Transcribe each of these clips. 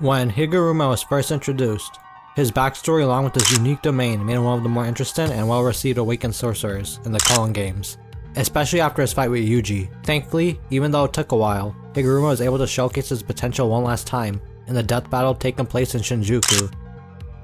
When Higuruma was first introduced, his backstory along with his unique domain made him one of the more interesting and well-received awakened sorcerers in the Culling games, especially after his fight with Yuji. Thankfully, even though it took a while, Higuruma was able to showcase his potential one last time in the death battle taking place in Shinjuku.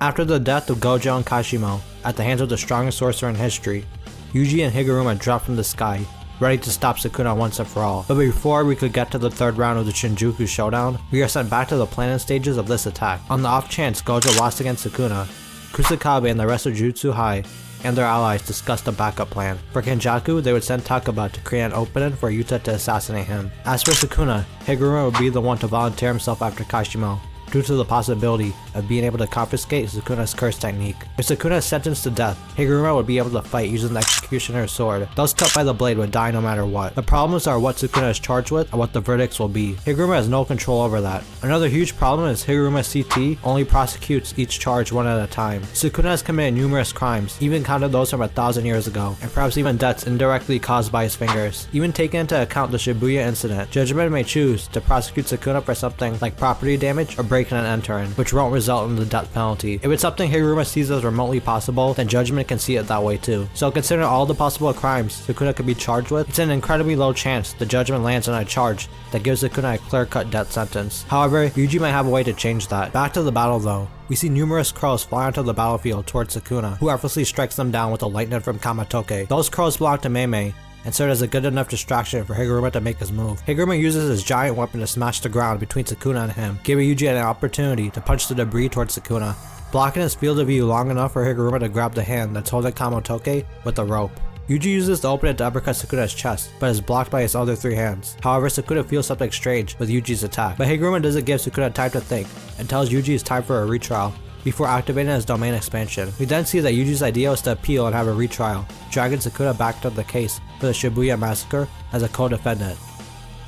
After the death of Gojo and Kashimo at the hands of the strongest sorcerer in history, Yuji and Higuruma dropped from the sky, ready to stop Sukuna once and for all. But before we could get to the third round of the Shinjuku showdown, we are sent back to the planning stages of this attack. On the off chance Gojo lost against Sukuna, Kusakabe and the rest of Jujutsu High and their allies discussed a backup plan. For Kenjaku, they would send Takaba to create an opening for Yuta to assassinate him. As for Sukuna, Higuruma would be the one to volunteer himself after Kashimo, due to the possibility of being able to confiscate Sukuna's curse technique. If Sukuna is sentenced to death, Higuruma would be able to fight using the executioner's sword. Those cut by the blade would die no matter what. The problems are what Sukuna is charged with and what the verdicts will be. Higuruma has no control over that. Another huge problem is Higuruma's CT only prosecutes each charge one at a time. Sukuna has committed numerous crimes, even counted those from 1,000 years ago, and perhaps even deaths indirectly caused by his fingers. Even taking into account the Shibuya incident, judgment may choose to prosecute Sukuna for something like property damage or breaking and entering, which won't result in the death penalty. If it's something Higuruma sees as remotely possible, then judgment can see it that way too. So considering all the possible crimes Sukuna could be charged with, it's an incredibly low chance the judgment lands on a charge that gives Sukuna a clear-cut death sentence. However, Yuji might have a way to change that. Back to the battle though. We see numerous crows fly onto the battlefield towards Sukuna, who effortlessly strikes them down with a lightning from Kamatoke. Those crows belong to Meimei, and served as a good enough distraction for Higuruma to make his move. Higuruma uses his giant weapon to smash the ground between Sukuna and him, giving Yuji an opportunity to punch the debris towards Sukuna, blocking his field of view long enough for Higuruma to grab the hand that's holding Kamatoke with a rope. Yuji uses the opening to uppercut Sukuna's chest, but is blocked by his other three hands. However, Sukuna feels something strange with Yuji's attack, but Higuruma doesn't give Sukuna time to think and tells Yuji it's time for a retrial before activating his domain expansion. We then see that Yuji's idea was to appeal and have a retrial, dragging Sukuna back to the case for the Shibuya massacre as a co-defendant.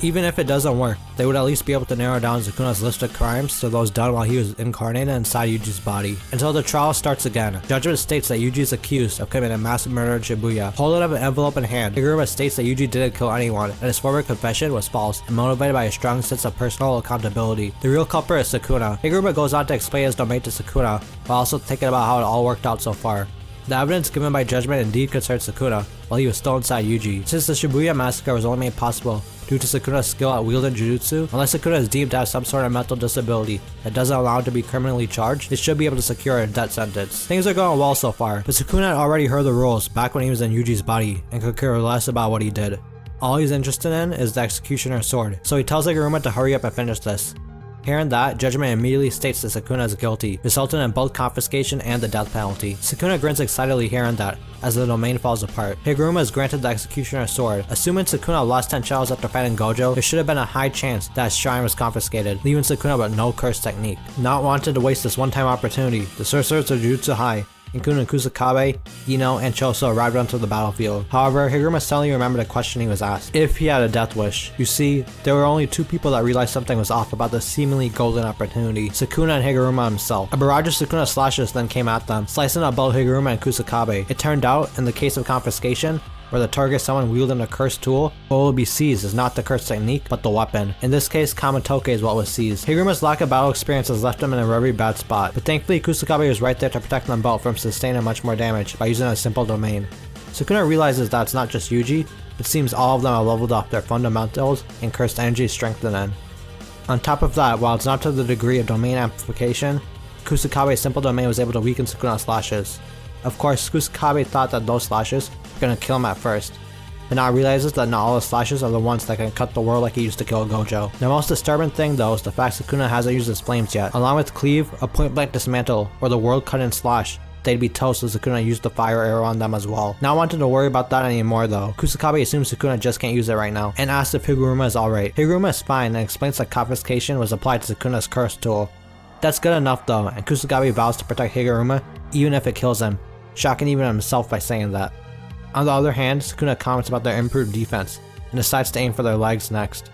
Even if it doesn't work, they would at least be able to narrow down Sukuna's list of crimes to those done while he was incarnated inside Yuji's body. Until the trial starts again, judgment states that Yuji is accused of committing a massive murder in Shibuya. Holding up an envelope in hand, Higuruma states that Yuji didn't kill anyone, and his former confession was false and motivated by a strong sense of personal accountability. The real culprit is Sukuna. Higuruma goes on to explain his domain to Sukuna, while also thinking about how it all worked out so far. The evidence given by judgment indeed concerns Sukuna, while he was still inside Yuji. Since the Shibuya massacre was only made possible due to Sukuna's skill at wielding Jujutsu, unless Sukuna is deemed to have some sort of mental disability that doesn't allow him to be criminally charged, they should be able to secure a death sentence. Things are going well so far, but Sukuna had already heard the rules back when he was in Yuji's body and could care less about what he did. All he's interested in is the executioner's sword, so he tells Higuruma to hurry up and finish this. Hearing that, judgment immediately states that Sukuna is guilty, resulting in both confiscation and the death penalty. Sukuna grins excitedly hearing that, as the domain falls apart. Higuruma is granted the executioner's sword. Assuming Sukuna lost 10 shells after fighting Gojo, there should have been a high chance that his shrine was confiscated, leaving Sukuna with no curse technique. Not wanting to waste this one-time opportunity, the sorcerers of Jujutsu High, including Kusakabe, Ino, and Choso, arrived onto the battlefield. However, Higuruma suddenly remembered a question he was asked: if he had a death wish. You see, there were only two people that realized something was off about the seemingly golden opportunity: Sukuna and Higuruma himself. A barrage of Sukuna slashes then came at them, slicing up both Higuruma and Kusakabe. It turned out, in the case of confiscation, where the target is someone wielding a cursed tool, what will be seized is not the curse technique, but the weapon. In this case, Kamatoke is what was seized. Higuruma's lack of battle experience has left him in a very bad spot, but thankfully Kusakabe was right there to protect them both from sustaining much more damage by using a simple domain. Sukuna realizes that it's not just Yuji, it seems all of them have leveled up their fundamentals and cursed energy strengthening. On top of that, while it's not to the degree of domain amplification, Kusakabe's simple domain was able to weaken Sukuna's slashes. Of course, Kusakabe thought that those slashes were gonna kill him at first, but now realizes that not all the slashes are the ones that can cut the world like he used to kill Gojo. The most disturbing thing though is the fact Sukuna hasn't used his flames yet. Along with Cleave, a point blank dismantle, or the world cut and slash, they'd be toast if Sukuna used the fire arrow on them as well. Not wanting to worry about that anymore though, Kusakabe assumes Sukuna just can't use it right now, and asks if Higuruma is alright. Higuruma is fine and explains that confiscation was applied to Sukuna's curse tool. That's good enough though, and Kusakabe vows to protect Higuruma even if it kills him, shocking even himself by saying that. On the other hand, Sukuna comments about their improved defense, and decides to aim for their legs next.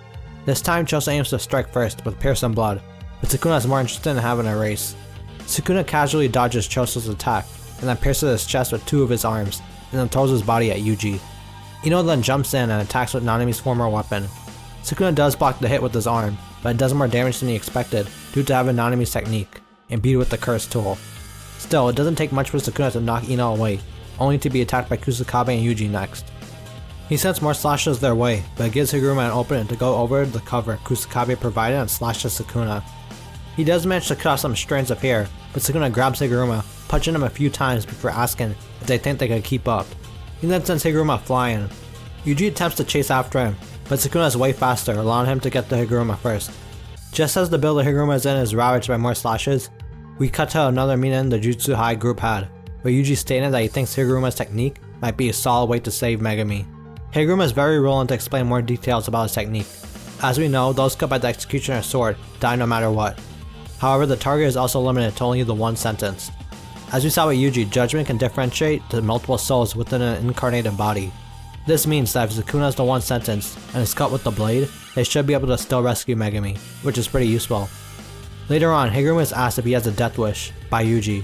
This time Choso aims to strike first with piercing blood, but Sukuna is more interested in having a race. Sukuna casually dodges Choso's attack, and then pierces his chest with two of his arms, and then throws his body at Yuji. Ino then jumps in and attacks with Nanami's former weapon. Sukuna does block the hit with his arm, but it does more damage than he expected due to having Nanami's technique, imbued with the cursed tool. Still, it doesn't take much for Sukuna to knock Ino away, only to be attacked by Kusakabe and Yuji next. He sends more slashes their way, but it gives Higuruma an opening to go over the cover Kusakabe provided and slashes Sukuna. He does manage to cut off some strands of hair, but Sukuna grabs Higuruma, punching him a few times before asking if they think they could keep up. He then sends Higuruma flying. Yuji attempts to chase after him, but Sukuna is way faster, allowing him to get to Higuruma first. Just as the build of Higuruma is in is ravaged by more slashes, we cut to another meeting the Jujutsu High group had, where Yuji stated that he thinks Higuruma's technique might be a solid way to save Megami. Higuruma is very willing to explain more details about his technique. As we know, those cut by the Executioner's sword die no matter what. However, the target is also limited to only the one sentence. As we saw with Yuji, judgment can differentiate to multiple souls within an incarnated body. This means that if Sukuna is the one sentence and is cut with the blade, they should be able to still rescue Megami, which is pretty useful. Later on, Higuruma is asked if he has a death wish by Yuji.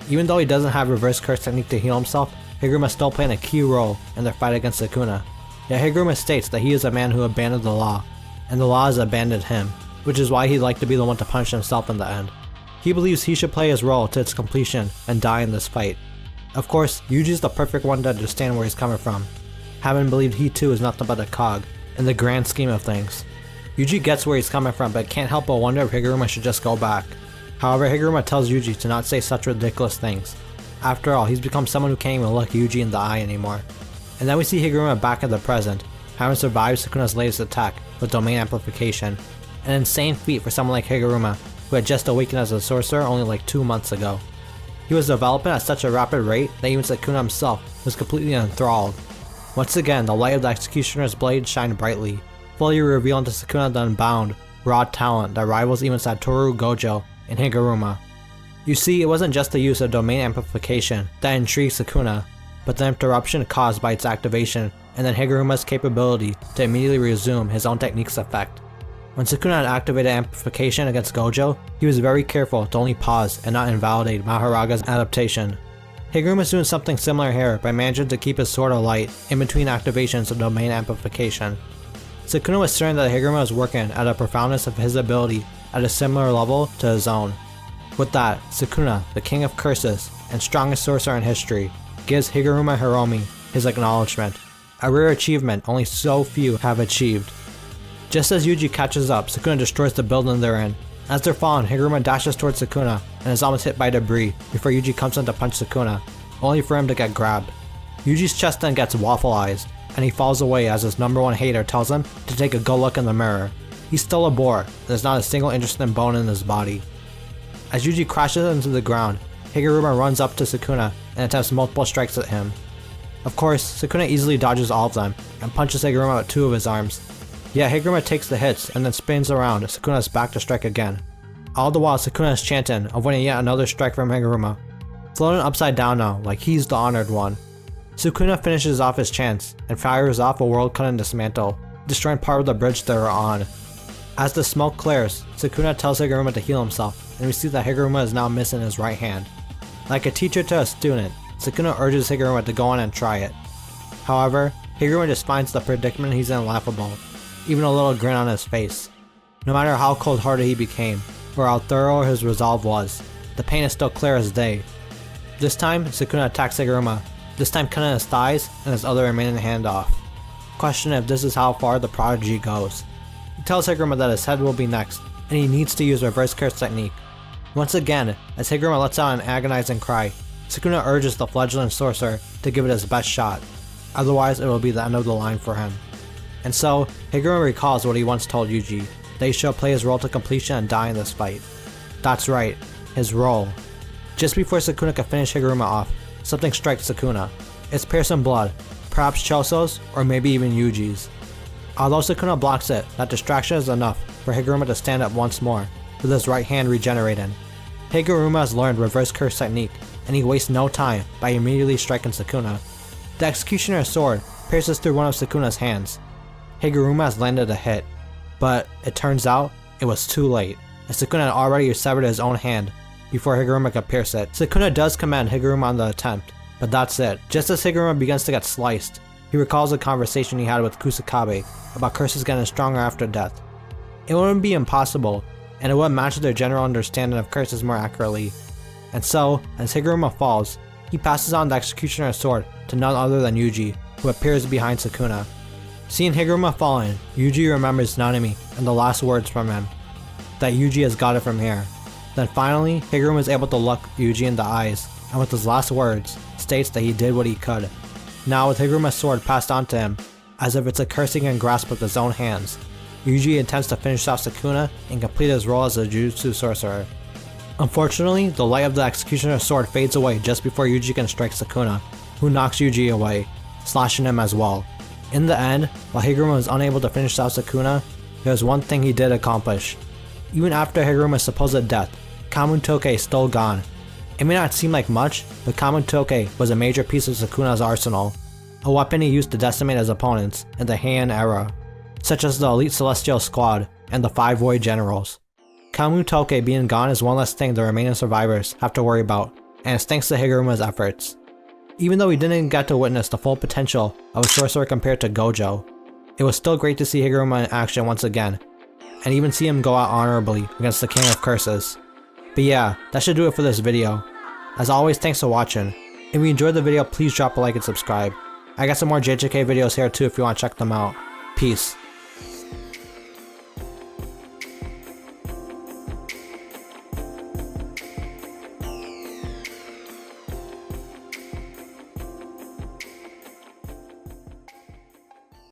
Even though he doesn't have reverse curse technique to heal himself, Higuruma is still playing a key role in their fight against Sukuna. Yet Higuruma states that he is a man who abandoned the law, and the law has abandoned him, which is why he'd like to be the one to punish himself in the end. He believes he should play his role to its completion and die in this fight. Of course, Yuji is the perfect one to understand where he's coming from, having believed he too is nothing but a cog in the grand scheme of things. Yuji gets where he's coming from, but can't help but wonder if Higuruma should just go back. However, Higuruma tells Yuji to not say such ridiculous things. After all, he's become someone who can't even look Yuji in the eye anymore. And then we see Higuruma back in the present, having survived Sukuna's latest attack with domain amplification, an insane feat for someone like Higuruma, who had just awakened as a sorcerer only like 2 months ago. He was developing at such a rapid rate that even Sukuna himself was completely enthralled. Once again, the light of the Executioner's blade shined brightly, fully revealing to Sukuna the unbound, raw talent that rivals even Satoru Gojo and Higuruma. You see, it wasn't just the use of domain amplification that intrigued Sukuna, but the interruption caused by its activation and then Higuruma's capability to immediately resume his own technique's effect. When Sukuna had activated amplification against Gojo, he was very careful to only pause and not invalidate Maharaga's adaptation. Higuruma is doing something similar here by managing to keep his sword alight in between activations of domain amplification. Sukuna was certain that Higuruma was working at a profoundness of his ability at a similar level to his own. With that, Sukuna, the king of curses and strongest sorcerer in history, gives Higuruma Hiromi his acknowledgement, a rare achievement only so few have achieved. Just as Yuji catches up, Sukuna destroys the building they're in. As they're falling, Higuruma dashes towards Sukuna and is almost hit by debris before Yuji comes in to punch Sukuna, only for him to get grabbed. Yuji's chest then gets waffleized, and he falls away as his number one hater tells him to take a good look in the mirror. He's still a bore, and there's not a single interesting bone in his body. As Yuji crashes into the ground, Higuruma runs up to Sukuna and attempts multiple strikes at him. Of course, Sukuna easily dodges all of them and punches Higuruma with 2 of his arms. Yet Higuruma takes the hits and then spins around Sukuna's back to strike again. All the while Sukuna is chanting, avoiding yet another strike from Higuruma, floating upside down now like he's the honored one. Sukuna finishes off his chants and fires off a world-cutting dismantle, destroying part of the bridge they were on. As the smoke clears, Sukuna tells Higuruma to heal himself, and we see that Higuruma is now missing his right hand. Like a teacher to a student, Sukuna urges Higuruma to go on and try it. However, Higuruma just finds the predicament he's in laughable, even a little grin on his face. No matter how cold-hearted he became, or how thorough his resolve was, the pain is still clear as day. This time, Sukuna attacks Higuruma, this time cutting his thighs and his other remaining hand off. Question if this is how far the prodigy goes. He tells Higuruma that his head will be next, and he needs to use reverse curse technique. Once again, as Higuruma lets out an agonizing cry, Sukuna urges the fledgling sorcerer to give it his best shot, otherwise it will be the end of the line for him. And so, Higuruma recalls what he once told Yuji, that he should play his role to completion and die in this fight. That's right, his role. Just before Sukuna can finish Higuruma off, something strikes Sukuna. It's piercing blood, perhaps Choso's or maybe even Yuji's. Although Sukuna blocks it, that distraction is enough for Higuruma to stand up once more, with his right hand regenerating. Higuruma has learned reverse curse technique, and he wastes no time by immediately striking Sukuna. The Executioner's sword pierces through one of Sukuna's hands. Higuruma has landed a hit, but it turns out it was too late, as Sukuna had already severed his own hand before Higuruma could pierce it. Sukuna does commend Higuruma on the attempt, but that's it. Just as Higuruma begins to get sliced, he recalls a conversation he had with Kusakabe about curses getting stronger after death. It wouldn't be impossible, and it would match their general understanding of curses more accurately. And so, as Higuruma falls, he passes on the Executioner's sword to none other than Yuji, who appears behind Sukuna. Seeing Higuruma fallen, Yuji remembers Nanami and the last words from him, that Yuji has got it from here. Then finally, Higuruma is able to look Yuji in the eyes, and with his last words, states that he did what he could. Now with Higuruma's sword passed on to him, as if it's a cursing and grasp with his own hands, Yuji intends to finish off Sukuna and complete his role as a Jujutsu sorcerer. Unfortunately, the light of the Executioner's sword fades away just before Yuji can strike Sukuna, who knocks Yuji away, slashing him as well. In the end, while Higuruma was unable to finish off Sukuna, there was one thing he did accomplish. Even after Higuruma's supposed death, Kamutoke is still gone. It may not seem like much, but Kamutoke was a major piece of Sukuna's arsenal, a weapon he used to decimate his opponents in the Heian era, such as the elite Celestial Squad and the 5 Void Generals. Kamutoke being gone is one less thing the remaining survivors have to worry about, and it's thanks to Higuruma's efforts. Even though we didn't get to witness the full potential of a sorcerer compared to Gojo, it was still great to see Higuruma in action once again, and even see him go out honorably against the King of Curses. But yeah, that should do it for this video. As always, thanks for watching. If you enjoyed the video, please drop a like and subscribe. I got some more JJK videos here too if you want to check them out. Peace.